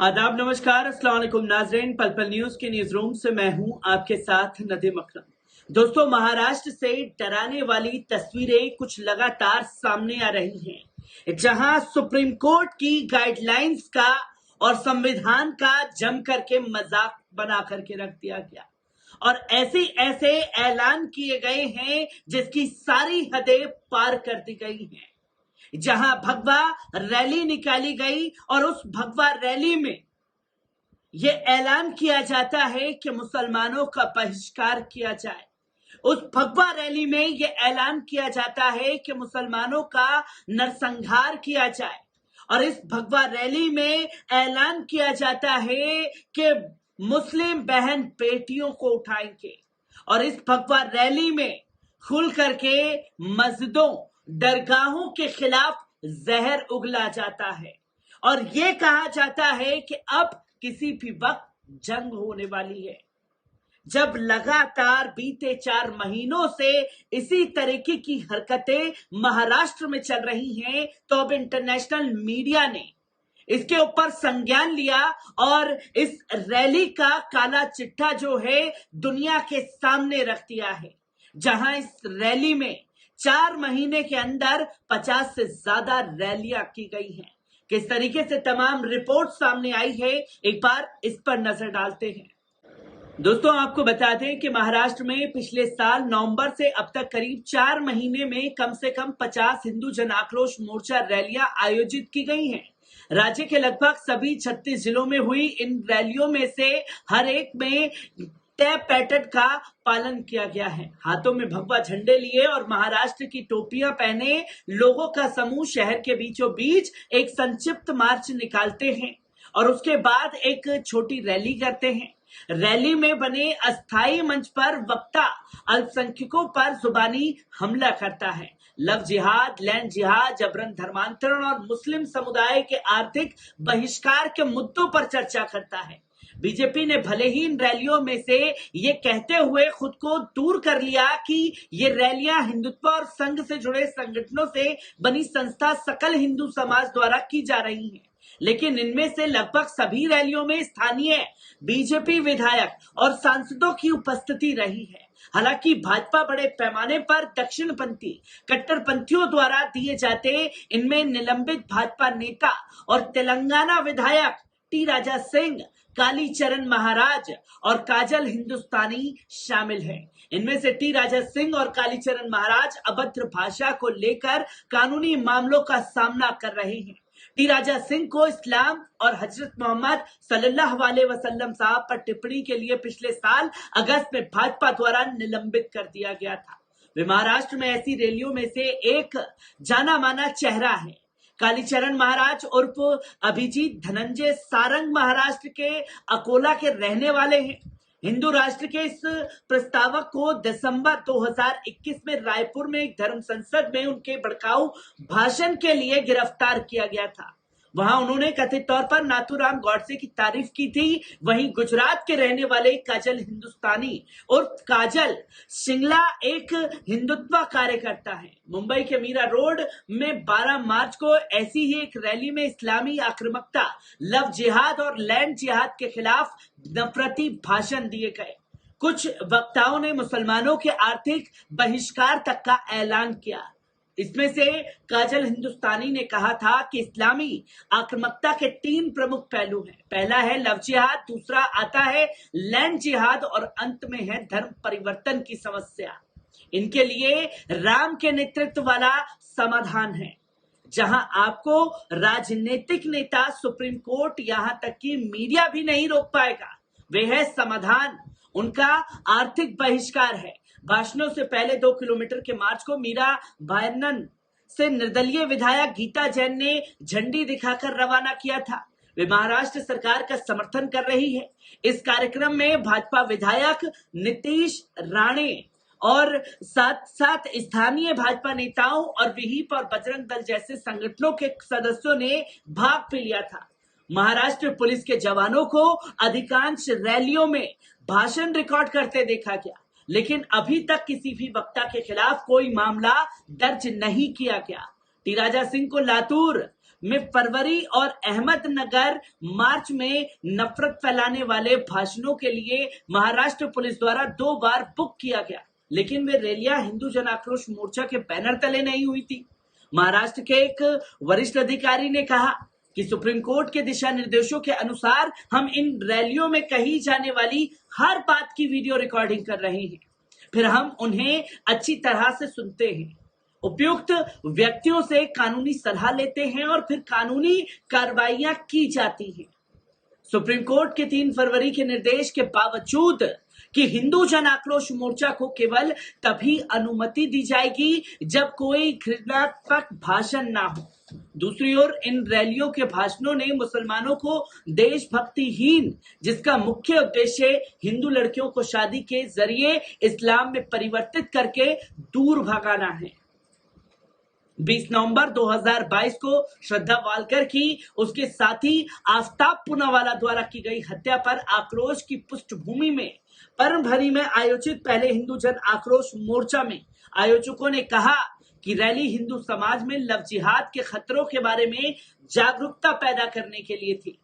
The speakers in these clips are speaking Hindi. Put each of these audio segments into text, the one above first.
आदाब, नमस्कार, अस्सलाम वालेकुम नाज़रीन। पल पल न्यूज के न्यूज रूम से मैं हूं आपके साथ नदीम अकरम। दोस्तों, महाराष्ट्र से डराने वाली तस्वीरें कुछ लगातार सामने आ रही हैं, जहां सुप्रीम कोर्ट की गाइडलाइंस का और संविधान का जम करके मजाक बना करके रख दिया गया और ऐसे ऐसे ऐलान किए गए हैं जिसकी सारी हदें पार कर दी गई हैं। जहां भगवा रैली निकाली गई और उस भगवा रैली में यह ऐलान किया जाता है कि मुसलमानों का बहिष्कार किया जाए। उस भगवा रैली में यह ऐलान किया जाता है कि मुसलमानों का नरसंहार किया जाए और इस भगवा रैली में ऐलान किया जाता है कि मुस्लिम बहन बेटियों को उठाएंगे और इस भगवा रैली में खुल करके मस्जिदों दरगाहों के खिलाफ जहर उगला जाता है और ये कहा जाता है कि अब किसी भी वक्त जंग होने वाली है। जब लगातार बीते 4 महीनों से इसी तरीके की हरकतें महाराष्ट्र में चल रही हैं, तो अब इंटरनेशनल मीडिया ने इसके ऊपर संज्ञान लिया और इस रैली का काला चिट्ठा जो है दुनिया के सामने रख दिया है। जहां इस रैली में 4 महीने के अंदर 50 से ज्यादा रैलियां की गई हैं। किस तरीके से तमाम रिपोर्ट सामने आई है, एक बार इस पर नजर डालते हैं। दोस्तों, आपको बता दें कि महाराष्ट्र में पिछले साल नवंबर से अब तक करीब 4 महीने में कम से कम 50 हिंदू जन आक्रोश मोर्चा रैलियां आयोजित की गई हैं। राज्य के लगभग सभी 36 जिलों में हुई इन रैलियों में से हर एक में तय पैटर्न का पालन किया गया है। हाथों में भगवा झंडे लिए और महाराष्ट्र की टोपियां पहने लोगों का समूह शहर के बीचों बीच एक संक्षिप्त मार्च निकालते हैं और उसके बाद एक छोटी रैली करते हैं। रैली में बने अस्थायी मंच पर वक्ता अल्पसंख्यकों पर जुबानी हमला करता है, लव जिहाद, लैंड जिहाद, जबरन धर्मांतरण और मुस्लिम समुदाय के आर्थिक बहिष्कार के मुद्दों पर चर्चा करता है। बीजेपी ने भले ही इन रैलियों में से ये कहते हुए खुद को दूर कर लिया कि ये रैलियां हिंदुत्व और संघ से जुड़े संगठनों से बनी संस्था सकल हिंदू समाज द्वारा की जा रही हैं, लेकिन इनमें से लगभग सभी रैलियों में स्थानीय बीजेपी विधायक और सांसदों की उपस्थिति रही है। हालांकि भाजपा बड़े पैमाने पर दक्षिणपंथी कट्टरपंथियों द्वारा दिए जाते इनमें निलंबित भाजपा नेता और तेलंगाना विधायक टी राजा सिंह, कालीचरण महाराज और काजल हिंदुस्तानी शामिल हैं। इनमें से टी राजा सिंह और कालीचरण महाराज अभद्र भाषा को लेकर कानूनी मामलों का सामना कर रहे हैं। टी राजा सिंह को इस्लाम और हजरत मोहम्मद सल्लल्लाहु अलैहि वसल्लम साहब पर टिप्पणी के लिए पिछले साल अगस्त में भाजपा द्वारा निलंबित कर दिया गया था। वे महाराष्ट्र में ऐसी रैलियों में से एक जाना माना चेहरा है। कालीचरण महाराज उर्फ अभिजीत धनंजय सारंग महाराष्ट्र के अकोला के रहने वाले हैं। हिंदू राष्ट्र के इस प्रस्तावक को दिसंबर 2021 में रायपुर में एक धर्म संसद में उनके भड़काऊ भाषण के लिए गिरफ्तार किया गया था। वहां उन्होंने कथित तौर पर नाथूराम गॉडसे की तारीफ की थी। वहीं गुजरात के रहने वाले काजल हिंदुस्तानी उर्फ काजल सिंगला एक हिंदुत्व कार्यकर्ता है। मुंबई के मीरा रोड में 12 मार्च को ऐसी ही एक रैली में इस्लामी आक्रामकता, लव जिहाद और लैंड जिहाद के खिलाफ नफरती भाषण दिए गए। कुछ वक्ताओं ने मुसलमानों के आर्थिक बहिष्कार तक का ऐलान किया। इसमें से काजल हिंदुस्तानी ने कहा था कि इस्लामी आक्रामकता के 3 प्रमुख पहलू हैं। पहला है लव जिहाद, दूसरा आता है लैंड जिहाद और अंत में है धर्म परिवर्तन की समस्या। इनके लिए राम के नेतृत्व वाला समाधान है, जहां आपको राजनीतिक नेता, सुप्रीम कोर्ट, यहां तक कि मीडिया भी नहीं रोक पाएगा। वे है समाधान, उनका आर्थिक बहिष्कार है। भाषणों से पहले 2 किलोमीटर के मार्च को मीरा भायनन से निर्दलीय विधायक गीता जैन ने झंडी दिखाकर रवाना किया था। वे महाराष्ट्र सरकार का समर्थन कर रही है। इस कार्यक्रम में भाजपा विधायक नीतीश राणे और साथ साथ स्थानीय भाजपा नेताओं और विहिप और बजरंग दल जैसे संगठनों के सदस्यों ने भाग भी लिया था। महाराष्ट्र पुलिस के जवानों को अधिकांश रैलियों में भाषण रिकॉर्ड करते देखा गया, लेकिन अभी तक किसी भी वक्ता के खिलाफ कोई मामला दर्ज नहीं किया गया। टी राजा सिंह को लातूर में फरवरी और अहमदनगर मार्च में नफरत फैलाने वाले भाषणों के लिए महाराष्ट्र पुलिस द्वारा 2 बार बुक किया गया, लेकिन वे रैलियां हिंदू जन आक्रोश मोर्चा के बैनर तले नहीं हुई थी। महाराष्ट्र के एक वरिष्ठ अधिकारी ने कहा कि सुप्रीम कोर्ट के दिशा निर्देशों के अनुसार हम इन रैलियों में कही जाने वाली हर बात की वीडियो रिकॉर्डिंग कर रहे हैं, फिर हम उन्हें अच्छी तरह से सुनते हैं, उपयुक्त व्यक्तियों से कानूनी सलाह लेते हैं और फिर कानूनी कार्रवाइयां की जाती हैं। सुप्रीम कोर्ट के 3 फरवरी के निर्देश के बावजूद कि हिंदू जन आक्रोश मोर्चा को केवल तभी अनुमति दी जाएगी जब कोई घृणात्मक भाषण ना हो। दूसरी ओर इन रैलियों के भाषणों ने मुसलमानों को देशभक्तिहीन, जिसका मुख्य उद्देश्य हिंदू लड़कियों को शादी के जरिए इस्लाम में परिवर्तित करके दूर भगाना है। 20 नवंबर 2022 को श्रद्धा वालकर की उसके साथी आफ्ताब पूनावाला द्वारा की गई हत्या पर आक्रोश की पृष्ठभूमि में परभनी में आयोजित पहले हिंदू जन आक्रोश मोर्चा में आयोजकों ने कहा कि रैली हिंदू समाज में लव जिहाद के खतरों के बारे में जागरूकता पैदा करने के लिए थी।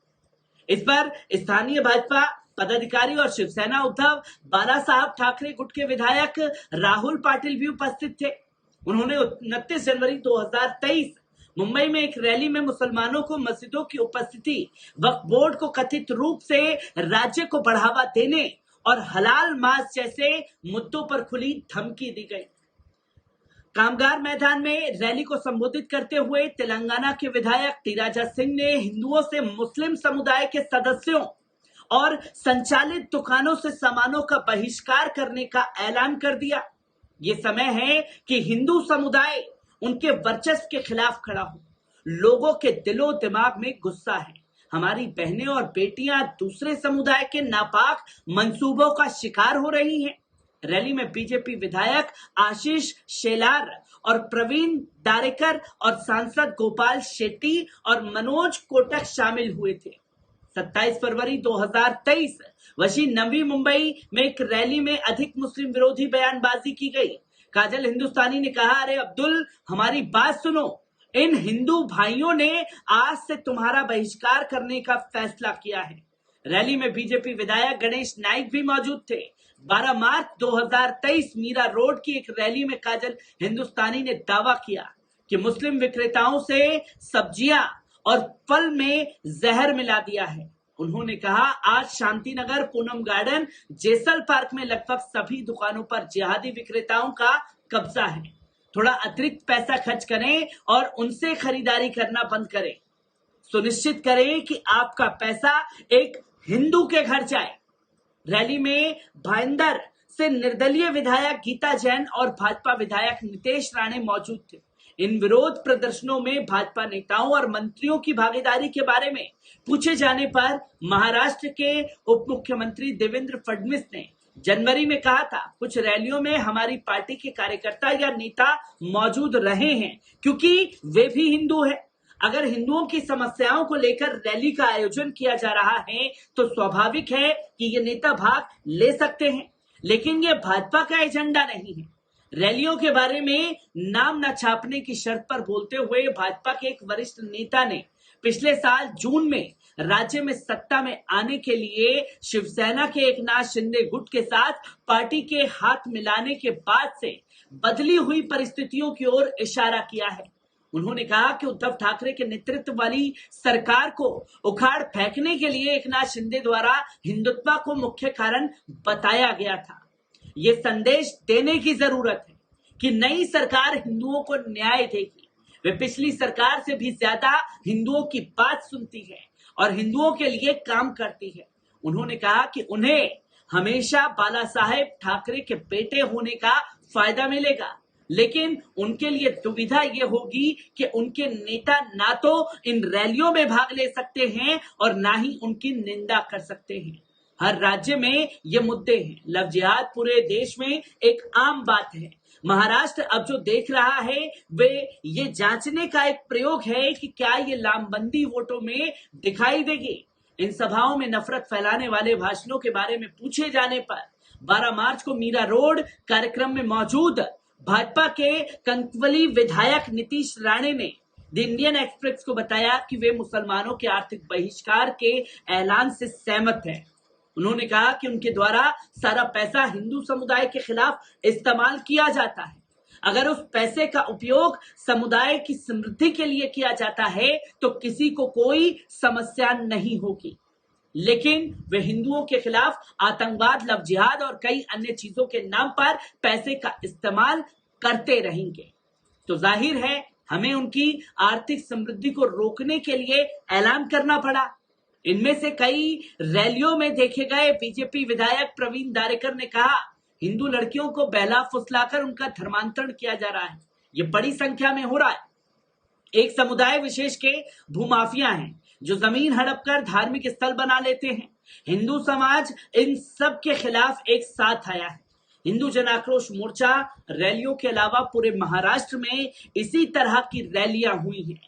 इस पर स्थानीय भाजपा पदाधिकारी और शिवसेना उद्धव बाला साहब ठाकरे गुट के विधायक राहुल पाटिल भी उपस्थित थे। उन्होंने 29 जनवरी 2023 मुंबई में एक रैली में मुसलमानों को मस्जिदों की उपस्थिति, वक्फ बोर्ड को कथित रूप से राज्य को बढ़ावा देने और हलाल मांस जैसे मुद्दों पर खुली धमकी दी गई। कामगार मैदान में रैली को संबोधित करते हुए तेलंगाना के विधायक टी राजा सिंह ने हिंदुओं से मुस्लिम समुदाय के सदस्यों और संचालित दुकानों से सामानों का बहिष्कार करने का ऐलान कर दिया। ये समय है कि हिंदू समुदाय उनके वर्चस्व के खिलाफ खड़ा हो। लोगों के दिलो दिमाग में गुस्सा है। हमारी बहनें और बेटियां दूसरे समुदाय के नापाक मंसूबों का शिकार हो रही हैं। रैली में बीजेपी विधायक आशीष शेलार और प्रवीण दारेकर और सांसद गोपाल शेट्टी और मनोज कोटक शामिल हुए थे। 27 फरवरी 2023 वहीं नवी मुंबई में एक रैली में अधिक मुस्लिम विरोधी बयानबाजी की गई। काजल हिंदुस्तानी ने कहा, अरे अब्दुल, हमारी बात सुनो, इन हिंदू भाइयों ने आज से तुम्हारा बहिष्कार करने का फैसला किया है। रैली में बीजेपी विधायक गणेश नाइक भी मौजूद थे। 12 मार्च 2023 मीरा रोड की एक रैली में काजल हिंदुस्तानी ने दावा किया कि मुस्लिम विक्रेताओं से सब्जियां और फल में जहर मिला दिया है। उन्होंने कहा, आज शांतिनगर, पूनम गार्डन, जेसल पार्क में लगभग सभी दुकानों पर जिहादी विक्रेताओं का कब्जा है। थोड़ा अतिरिक्त पैसा खर्च करें और उनसे खरीदारी करना बंद करें। सुनिश्चित करें कि आपका पैसा एक हिंदू के घर जाए। रैली में भाईंदर से निर्दलीय विधायक गीता जैन और भाजपा विधायक नितेश राणे मौजूद थे। इन विरोध प्रदर्शनों में भाजपा नेताओं और मंत्रियों की भागीदारी के बारे में पूछे जाने पर महाराष्ट्र के उप मुख्यमंत्री देवेंद्र फडणवीस ने जनवरी में कहा था, कुछ रैलियों में हमारी पार्टी के कार्यकर्ता या नेता मौजूद रहे हैं क्योंकि वे भी हिंदू हैं। अगर हिंदुओं की समस्याओं को लेकर रैली का आयोजन किया जा रहा है तो स्वाभाविक है कि ये नेता भाग ले सकते हैं, लेकिन ये भाजपा का एजेंडा नहीं है। रैलियों के बारे में नाम न छापने की शर्त पर बोलते हुए भाजपा के एक वरिष्ठ नेता ने पिछले साल जून में राज्य में सत्ता में आने के लिए शिवसेना के एकनाथ शिंदे गुट के साथ पार्टी के हाथ मिलाने के बाद से बदली हुई परिस्थितियों की ओर इशारा किया है। उन्होंने कहा कि उद्धव ठाकरे के नेतृत्व वाली सरकार को उखाड़ फेंकने के लिए एकनाथ शिंदे द्वारा हिंदुत्व को मुख्य कारण बताया गया था। ये संदेश देने की जरूरत है कि नई सरकार हिंदुओं को न्याय देगी। वे पिछली सरकार से भी ज्यादा हिंदुओं की बात सुनती है और हिंदुओं के लिए काम करती है। उन्होंने कहा कि उन्हें हमेशा बाला साहेब ठाकरे के बेटे होने का फायदा मिलेगा, लेकिन उनके लिए दुविधा ये होगी कि उनके नेता ना तो इन रैलियों में भाग ले सकते हैं और ना ही उनकी निंदा कर सकते हैं। हर राज्य में ये मुद्दे हैं। लव जिहाद पूरे देश में एक आम बात है। महाराष्ट्र अब जो देख रहा है वे ये जांचने का एक प्रयोग है कि क्या ये लामबंदी वोटों में दिखाई देगी। इन सभाओं में नफरत फैलाने वाले भाषणों के बारे में पूछे जाने पर 12 मार्च को मीरा रोड कार्यक्रम में मौजूद भाजपा के कंकवली विधायक नीतीश राणे ने द इंडियन एक्सप्रेस को बताया कि वे मुसलमानों के आर्थिक बहिष्कार के ऐलान से सहमत हैं। उन्होंने कहा कि उनके द्वारा सारा पैसा हिंदू समुदाय के खिलाफ इस्तेमाल किया जाता है। अगर उस पैसे का उपयोग समुदाय की समृद्धि के लिए किया जाता है तो किसी को कोई समस्या नहीं होगी, लेकिन वे हिंदुओं के खिलाफ आतंकवाद, लव जिहाद और कई अन्य चीजों के नाम पर पैसे का इस्तेमाल करते रहेंगे। तो जाहिर है हमें उनकी आर्थिक समृद्धि को रोकने के लिए ऐलान करना पड़ा। इनमें से कई रैलियों में देखे गए बीजेपी विधायक प्रवीण दारेकर ने कहा, हिंदू लड़कियों को बहला फुसलाकर उनका धर्मांतरण किया जा रहा है। ये बड़ी संख्या में हो रहा है। एक समुदाय विशेष के भूमाफिया हैं जो जमीन हड़प कर धार्मिक स्थल बना लेते हैं। हिंदू समाज इन सब के खिलाफ एक साथ आया है। हिंदू जन आक्रोश मोर्चा रैलियों के अलावा पूरे महाराष्ट्र में इसी तरह की रैलियां हुई हैं।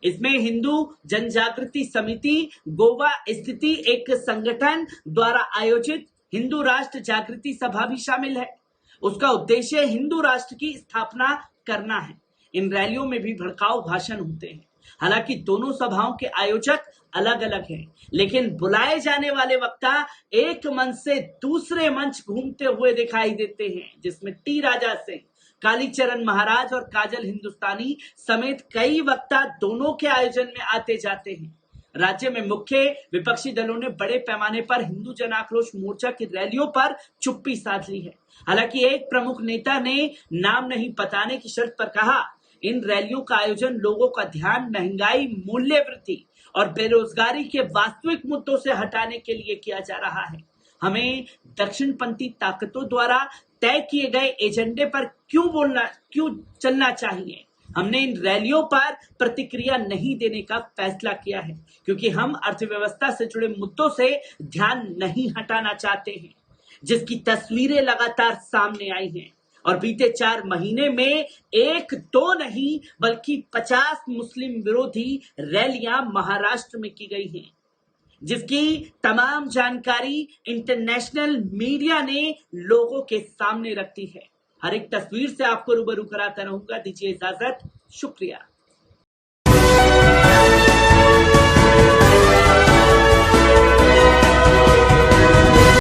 इसमें हिंदू जन जागृति समिति गोवा स्थित एक संगठन द्वारा आयोजित हिंदू राष्ट्र जागृति सभा भी शामिल है। उसका उद्देश्य हिंदू राष्ट्र की स्थापना करना है। इन रैलियों में भी भड़काऊ भाषण होते हैं। हालांकि दोनों सभाओं के आयोजक अलग अलग हैं, लेकिन बुलाए जाने वाले वक्ता एक मंच से दूसरे मंच घूमते हुए दिखाई देते हैं, जिसमें टी राजा सिंह, कालीचरण महाराज और काजल हिंदुस्तानी समेत कई वक्ता दोनों के आयोजन में आते जाते हैं। राज्य में मुख्य विपक्षी दलों ने बड़े पैमाने पर हिंदू जन आक्रोश मोर्चा की रैलियों पर चुप्पी साध ली है। हालांकि एक प्रमुख नेता ने नाम नहीं बताने की शर्त पर कहा, इन रैलियों का आयोजन लोगों का ध्यान महंगाई, मूल्य वृद्धि और बेरोजगारी के वास्तविक मुद्दों से हटाने के लिए किया जा रहा है। हमें दक्षिणपंथी ताकतों द्वारा तय किए गए एजेंडे पर क्यों चलना चाहिए। हमने इन रैलियों पर प्रतिक्रिया नहीं देने का फैसला किया है, क्योंकि हम अर्थव्यवस्था से जुड़े मुद्दों से ध्यान नहीं हटाना चाहते हैं, जिसकी तस्वीरें लगातार सामने आई हैं। और बीते 4 महीने में 1-2 नहीं बल्कि 50 मुस्लिम विरोधी रैलियां महाराष्ट्र में की गई हैं, जिसकी तमाम जानकारी इंटरनेशनल मीडिया ने लोगों के सामने रखी है। हर एक तस्वीर से आपको रूबरू कराता रहूंगा। दीजिए इजाजत, शुक्रिया।